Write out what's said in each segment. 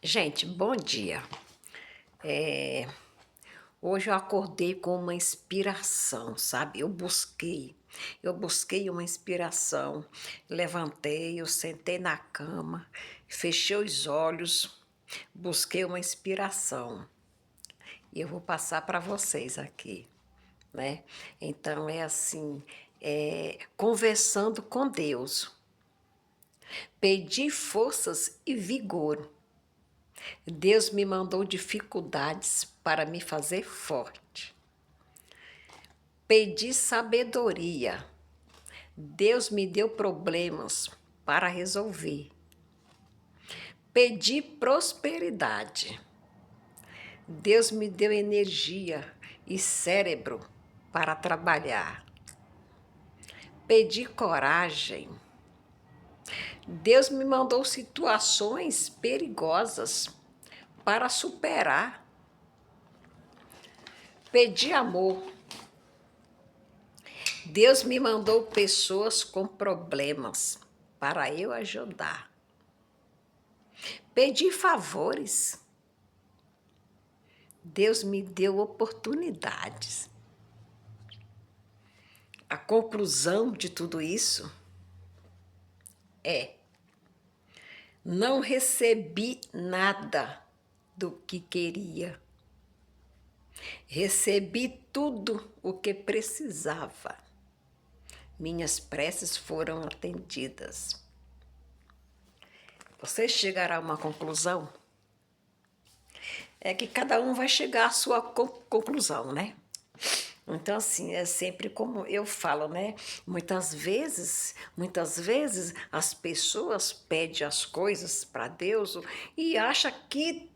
Gente, bom dia. É, Hoje eu acordei com uma inspiração, sabe? Eu busquei uma inspiração. Levantei, eu sentei na cama, fechei os olhos, busquei uma inspiração. E eu vou passar para vocês aqui, né? Então é assim, conversando com Deus. Pedi forças e vigor. Deus me mandou dificuldades para me fazer forte. Pedi sabedoria. Deus me deu problemas para resolver. Pedi prosperidade. Deus me deu energia e cérebro para trabalhar. Pedi coragem. Deus me mandou situações perigosas para superar. Pedi amor. Deus me mandou pessoas com problemas para eu ajudar. Pedi favores. Deus me deu oportunidades. A conclusão de tudo isso é: não recebi nada do que queria. Recebi tudo o que precisava. Minhas preces foram atendidas. Você chegará a uma conclusão? É que cada um vai chegar à sua conclusão, né? Então, assim, é sempre como eu falo, né? Muitas vezes as pessoas pedem as coisas para Deus e acham que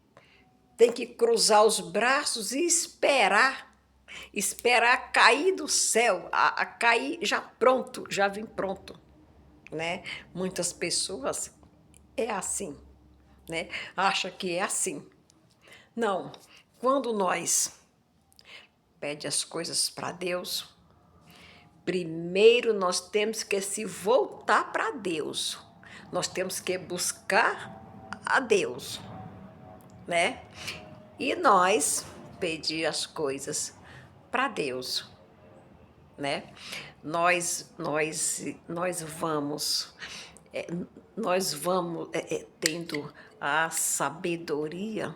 tem que cruzar os braços e esperar cair do céu, a cair já pronto, já vem pronto, né? Muitas pessoas é assim, né? Acha que é assim. Não, quando nós pede as coisas para Deus, primeiro nós temos que se voltar para Deus. Nós temos que buscar a Deus, né? E nós pedir as coisas para Deus, né? Nós vamos é, tendo a sabedoria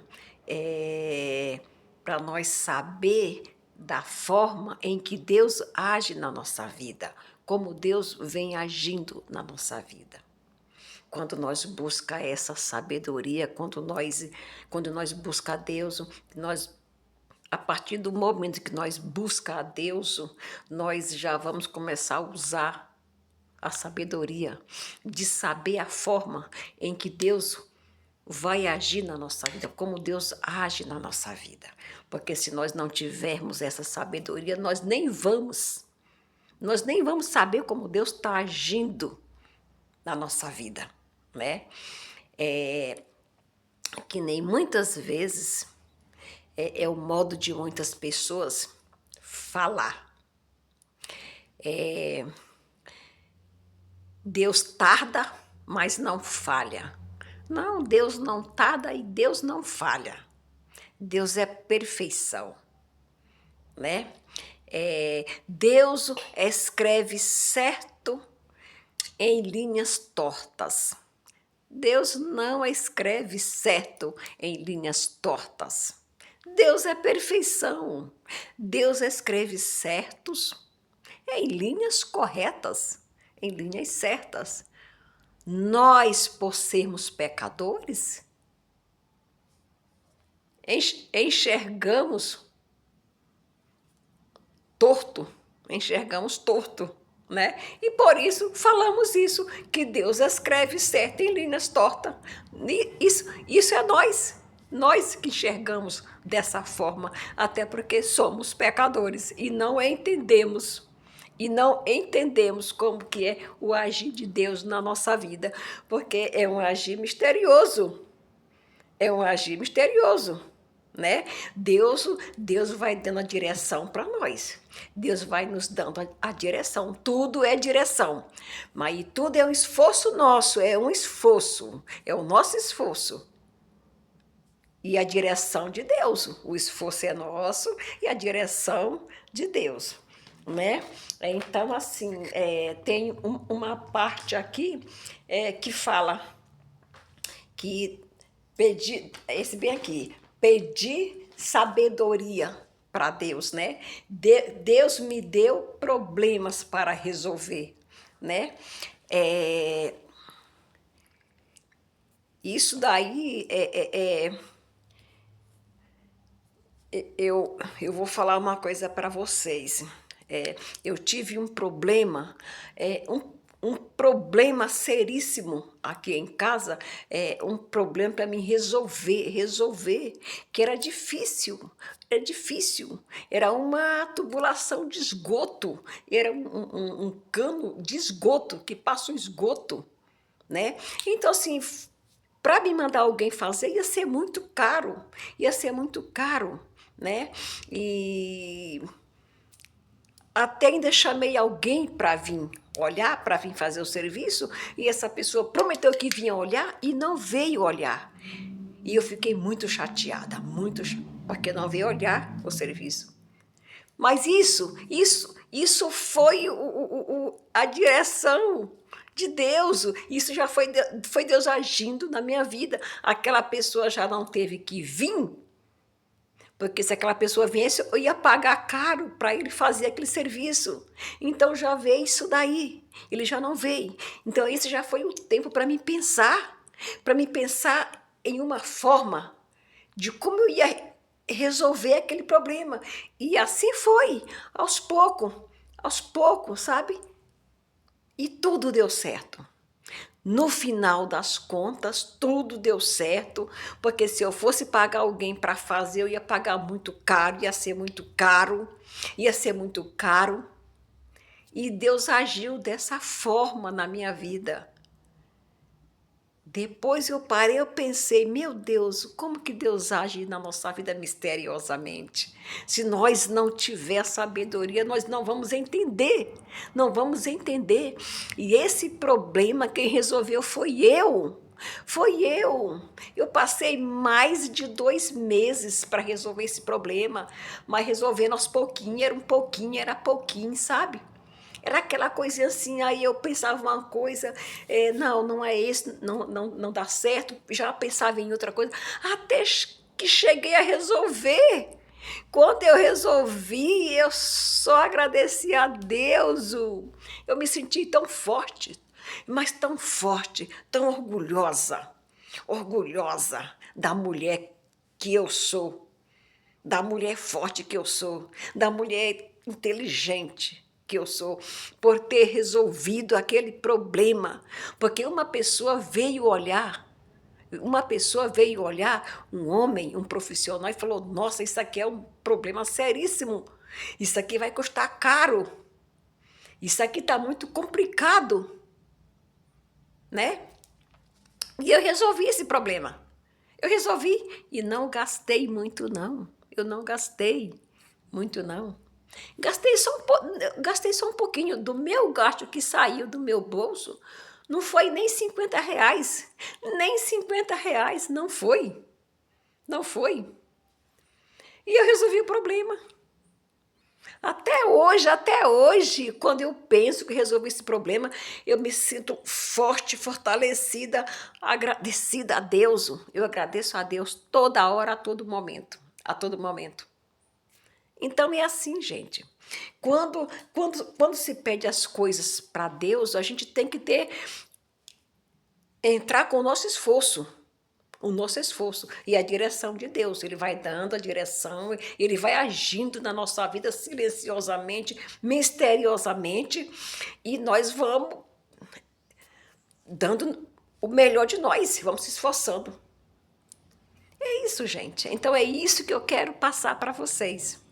para nós saber da forma em que Deus age na nossa vida, como Deus vem agindo na nossa vida. Quando nós busca essa sabedoria, quando nós busca a Deus, a partir do momento que nós busca a Deus, nós já vamos começar a usar a sabedoria de saber a forma em que Deus vai agir na nossa vida, como Deus age na nossa vida. Porque se nós não tivermos essa sabedoria, nós nem vamos saber como Deus está agindo na nossa vida, né? Que nem muitas vezes é o modo de muitas pessoas falar. Deus tarda, mas não falha. Não, Deus não tarda e Deus não falha. Deus é perfeição, né? Deus escreve certo em linhas tortas. Deus não escreve certo em linhas tortas. Deus é perfeição. Deus escreve certos em linhas corretas, em linhas certas. Nós, por sermos pecadores, enxergamos torto, né? E por isso falamos isso, que Deus escreve certo em linhas tortas. Isso é nós que enxergamos dessa forma, até porque somos pecadores e não entendemos como que é o agir de Deus na nossa vida, porque é um agir misterioso. É um agir misterioso, né? Deus vai dando a direção para nós. Deus vai nos dando a direção. Tudo é direção. Mas tudo é um esforço nosso, é um esforço. É o nosso esforço. e a direção de Deus. O esforço é nosso e a direção de Deus, né? Então, assim, tem uma parte aqui que fala que pedir, esse bem aqui, pedir sabedoria para Deus, né? Deus me deu problemas para resolver, né? É, isso daí eu vou falar uma coisa para vocês. Eu tive um problema, um problema seríssimo aqui em casa, um problema para mim resolver, que era difícil, era uma tubulação de esgoto, era um cano de esgoto, que passa o esgoto, né? Então, assim, para me mandar alguém fazer ia ser muito caro, né? E até ainda chamei alguém para vir olhar, para vir fazer o serviço, e essa pessoa prometeu que vinha olhar e não veio olhar. E eu fiquei muito chateada, porque não veio olhar o serviço. Mas isso foi a direção de Deus. Isso já foi Deus agindo na minha vida. Aquela pessoa já não teve que vir, porque se aquela pessoa viesse, eu ia pagar caro para ele fazer aquele serviço. Então já veio isso daí. Ele já não veio. Então esse já foi o tempo para mim pensar em uma forma de como eu ia resolver aquele problema. E assim foi, aos poucos, sabe? E tudo deu certo. No final das contas, tudo deu certo, porque se eu fosse pagar alguém para fazer, eu ia pagar muito caro, ia ser muito caro, ia ser muito caro. E Deus agiu dessa forma na minha vida. Depois eu parei, eu pensei, meu Deus, como que Deus age na nossa vida misteriosamente? Se nós não tiver sabedoria, nós não vamos entender, não vamos entender. E esse problema quem resolveu foi eu. Foi eu. Eu passei mais de 2 meses para resolver esse problema, mas resolvendo aos pouquinhos, era pouquinho, sabe? Era aquela coisinha assim, aí eu pensava uma coisa, não é esse, não dá certo, já pensava em outra coisa, até que cheguei a resolver. Quando eu resolvi, eu só agradeci a Deus. Eu me senti tão forte, mas tão forte, tão orgulhosa da mulher que eu sou, da mulher forte que eu sou, da mulher inteligente que eu sou, por ter resolvido aquele problema. Porque uma pessoa veio olhar, um homem, um profissional, e falou: nossa, isso aqui é um problema seríssimo, isso aqui vai custar caro, isso aqui está muito complicado, né? E eu resolvi esse problema. Eu resolvi e não gastei muito, não. Eu não gastei muito, não. Gastei só um pouquinho do meu gasto que saiu do meu bolso. Não foi nem R$ 50. Nem R$ 50, não foi. Não foi. E eu resolvi o problema. Até hoje, quando eu penso que resolvi esse problema, eu me sinto forte, fortalecida, agradecida a Deus. Eu agradeço a Deus toda hora, a todo momento. A todo momento. Então é assim, gente. Quando se pede as coisas para Deus, a gente tem que entrar com o nosso esforço e a direção de Deus. Ele vai dando a direção, ele vai agindo na nossa vida silenciosamente, misteriosamente, e nós vamos dando o melhor de nós, vamos se esforçando. É isso, gente. Então é isso que eu quero passar para vocês.